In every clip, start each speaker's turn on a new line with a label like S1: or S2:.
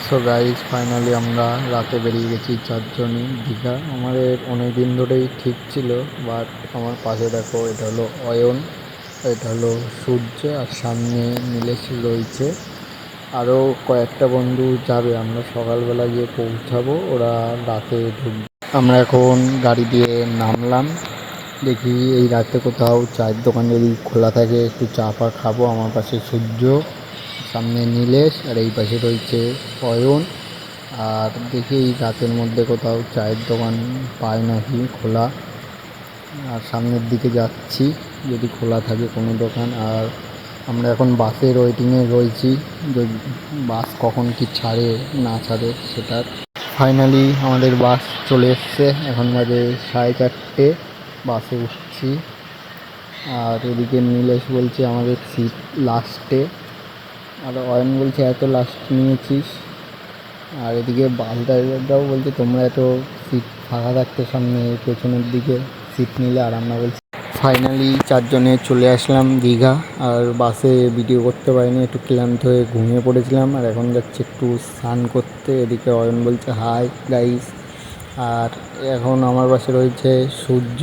S1: So guys finally আমরা রাতে বেরিয়ে গেছি চারজনই দীঘা। আমাদের অনেক দিন ধরেই ঠিক ছিল, বাট আমার পাশে দেখো, এটা হলো অয়ন, এটা হলো সূর্য, আর সামনে নীলেশ রয়েছে। আরও কয়েকটা বন্ধু যাবে, আমরা সকালবেলা গিয়ে পৌঁছাবো, ওরা রাতে ঢুকবে। আমরা এখন গাড়ি দিয়ে নামলাম, দেখি এই রাতে কোথাও চায়ের দোকান যদি খোলা থাকে একটু চা পা খাবো। আমার পাশে সূর্য, সামনে নীলেশ, আর এই পাশে রয়েছে অয়ন। আর দেখি এই রাতের মধ্যে কোথাও চায়ের দোকান পায় নাকি খোলা। আর সামনের দিকে যাচ্ছি, যদি খোলা থাকে কোনো দোকান। আর আমরা এখন বাসের ওয়েটিংয়ে রয়েছি, যে বাস কখন কি ছাড়ে না ছাড়ে সেটার। ফাইনালি আমাদের বাস চলে এসছে, এখন বাজে 4:30, বাসে উঠছি। আর এদিকে নীলেশ বলছে আমাদের সিট লাস্টে, আর অয়ন বলছে এত লাস্ট নিয়েছিস। আর এদিকে বাস ড্রাইভাররাও বলছে তোমরা এত সিট ফাঁকা থাকতে সামনে পেছনের দিকে সিট নিলে। আর আমরা বলছি ফাইনালি চারজনে চলে আসলাম দীঘা। আর বাসে ভিডিও করতে পারিনি, একটু ক্লান্ত হয়ে ঘুমিয়ে পড়েছিলাম। আর এখন যাচ্ছে একটু স্নান করতে। এদিকে অয়ন বলছে হাই গাইস। আর এখন আমার পাশে রয়েছে সূর্য,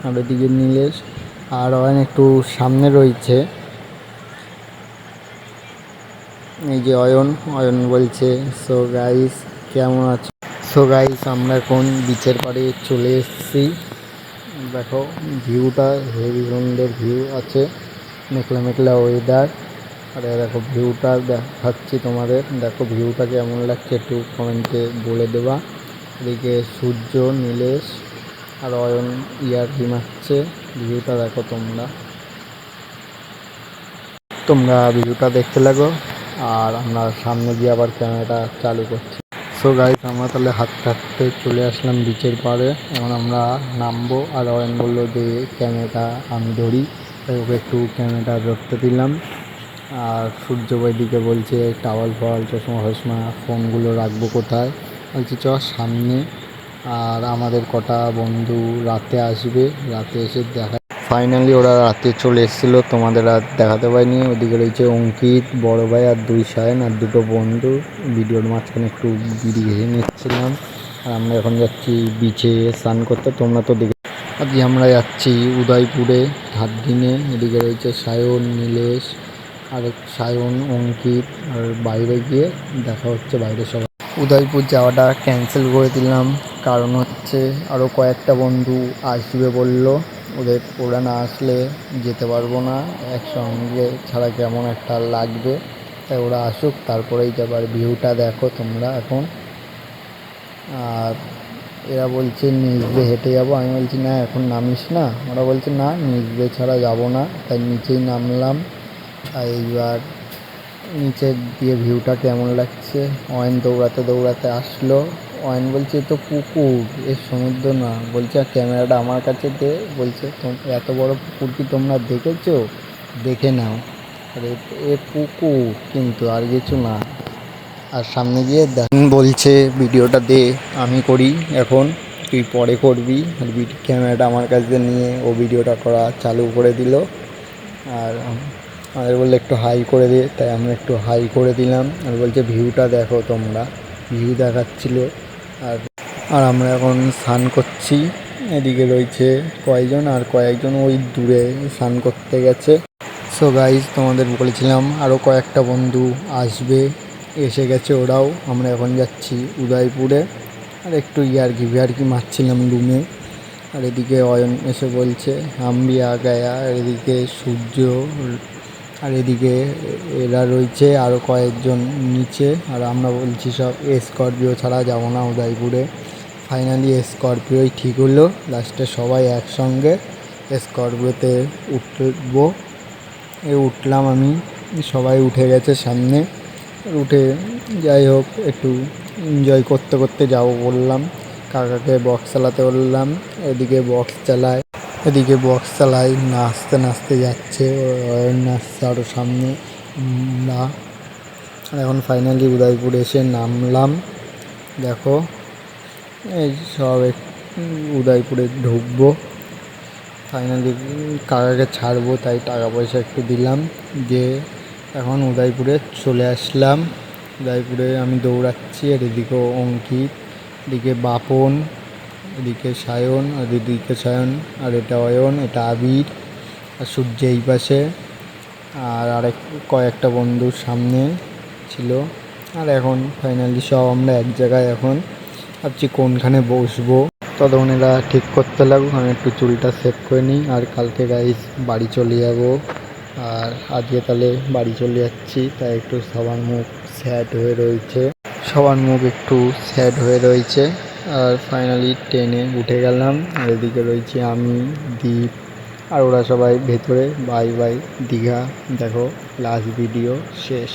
S1: আর ওদিকে নীলেশ, আর অয়ন একটু সামনে রয়েছে। এই যে অয়ন বলছে সো গাইস কেমন আছো। সো গাইস আমরা এখন বিচের পাড়ে চলে এসেছি। দেখো ভিউটা হেভি সুন্দর ভিউ আছে, মেঘলা মেঘলা ওয়েদার। আর দেখো ভিউটা দেখাচ্ছি তোমাদের, দেখো ভিউটা কেমন লাগছে একটু কমেন্টে বলে দেবা। এদিকে সূর্য, নীলেশ আর অয়ন ইয়ার্কি মারছে। ভিউটা দেখো তোমরা ভিউটা দেখতে লাগো। আর আমরা সামনে গিয়ে আবার ক্যামেরাটা চালু করছি। সো গাইস আমরা তাহলে হাঁটতে হাঁটতে চলে আসলাম বিচের পাড়ে। এখন আমরা নামবো। আর অয়ন বললো যে ক্যামেরাটা আমি ধরি, তাই ওকে একটু ক্যামেরাটা ধরতে দিলাম। আর সূর্য দিকে বলছে টাওয়াল ফাওয়াল চশমা ফশমা ফোনগুলো রাখবো কোথায়, বলছি চ সামনে। আর আমাদের কটা বন্ধু রাতে আসবে, রাতে এসে দেখা। ফাইনালি ওরা রাতে চলে এসেছিলো, তোমাদের আর দেখাতে পারিনি। ওদিকে রয়েছে অঙ্কিত, বড় ভাই আর 2 সায়ন আর 2টো বন্ধু। ভিডিওর মাঝখানে একটু বিড়ি ঘেঁষে নিচ্ছিলাম। আর আমরা এখন যাচ্ছি বিচে স্নান করতে, তোমরা তো দেখে। আজকে আমরা যাচ্ছি উদয়পুরে ধারদিনে। এদিকে রয়েছে সায়ন, নীলেশ, আর সায়ন, অঙ্কিত। আর বাইরে গিয়ে দেখা হচ্ছে বাইরে সবাই। উদয়পুর যাওয়াটা ক্যান্সেল করে দিলাম, কারণ হচ্ছে আরও কয়েকটা বন্ধু আসবে বললো। ওরা না আসলে যেতে পারবো না, একসঙ্গে ছাড়া কেমন একটা লাগবে। তাই ওরা আসুক তারপরেই যাবার। ভিউটা দেখো তোমরা এখন। আর এরা বলছে নিচ দিয়ে হেঁটে যাবো, আমি বলছি না এখন নামিস না। ওরা বলছে না নিচ দিয়ে ছাড়া যাবো না, তাই নিচেই নামলাম। আর এইবার নিচে দিয়ে ভিউটা কেমন লাগছে। অয়ন দৌড়াতে দৌড়াতে আসলো। অয়ন বলছে তো পুকুর, এর সমুদ্র না। বলছে আর ক্যামেরাটা আমার কাছে দে। বলছে এত বড় পুকুর কি তোমরা দেখেছো, দেখে নাও। আরে এ পুকুর কিন্তু আর কিছু না। আর সামনে গিয়ে বলছে ভিডিওটা দে, আমি করি এখন, তুই পরে করবি। আর ক্যামেরাটা আমার কাছে নিয়ে ও ভিডিওটা করা চালু করে দিল। আর আমাদের বললে একটু হাই করে দে, তাই আমরা একটু হাই করে দিলাম। আর বলছে ভিউটা দেখো তোমরা, ভিউ দেখাচ্ছিল। আর আর আমরা এখন স্নান করছি। এদিকে রয়েছে কয়েকজন, আর কয়েকজন ওই দূরে স্নান করতে গেছে। সো গাইজ তোমাদের বলেছিলাম আরও কয়েকটা বন্ধু আসবে, এসে গেছে ওরাও। আমরা এখন যাচ্ছি উদয়পুরে। আর একটু ইয়ার্কি মারছিলাম রুমে। আর এদিকে অয়ন এসে বলছে আমি আ গায়া। আর এদিকে সূর্য, আর এদিকে এরা রয়েছে আরও কয়েকজন নিচে। আর আমরা বলছি সব স্করপিও ছাড়া যাবো না উদয়পুরে। ফাইনালি স্করপিওই ঠিক হলো, লাস্টে সবাই একসঙ্গে স্করপিওতে উঠলাম আমি। সবাই উঠে গেছে সামনে। উঠে যাই হোক একটু এনজয় করতে করতে যাবো বললাম। কাকাকে বক্স চালাতে বললাম, এদিকে বক্স চালাই নাচতে নাচতে যাচ্ছে। নাচছে আরও সামনে না। এখন ফাইনালি উদয়পুরে এসে নামলাম। দেখো এই সব উদয়পুরে ঢুকবো। ফাইনালি কাকাকে ছাড়বো, তাই টাকা পয়সা একটু দিলাম, দিয়ে এখন উদয়পুরে চলে আসলাম। উদয়পুরে আমি দৌড়াচ্ছি, আর এদিকে অঙ্কিত, এদিকে বাপন, এদিকে সায়ন, আর এদিকে সায়ন, আর এটা অয়ন, এটা আবির, আর সূর্য এই পাশে, আর কয়েকটা বন্ধুর সামনে ছিল। আর এখন ফাইনালি সব আমরা এক জায়গায়, এখন ভাবছি কোনখানে বসবো। ততক্ষণ এরা ঠিক করতে লাগুক, আমি একটু চুলটা সেভ করে নিই। আর কালকে গাইস বাড়ি চলে যাব, আর আজকে তাহলে বাড়ি চলে যাচ্ছি, তাই একটু সবার মুখ স্যাড হয়ে রয়েছে। আর ফাইনালি ট্রেনে উঠে গেলাম, আর এদিকে রয়েছে আমি, দীপ, আর ওরা সবাই ভেতরে। বাই বাই দীঘা, দেখো লাস্ট ভিডিও শেষ।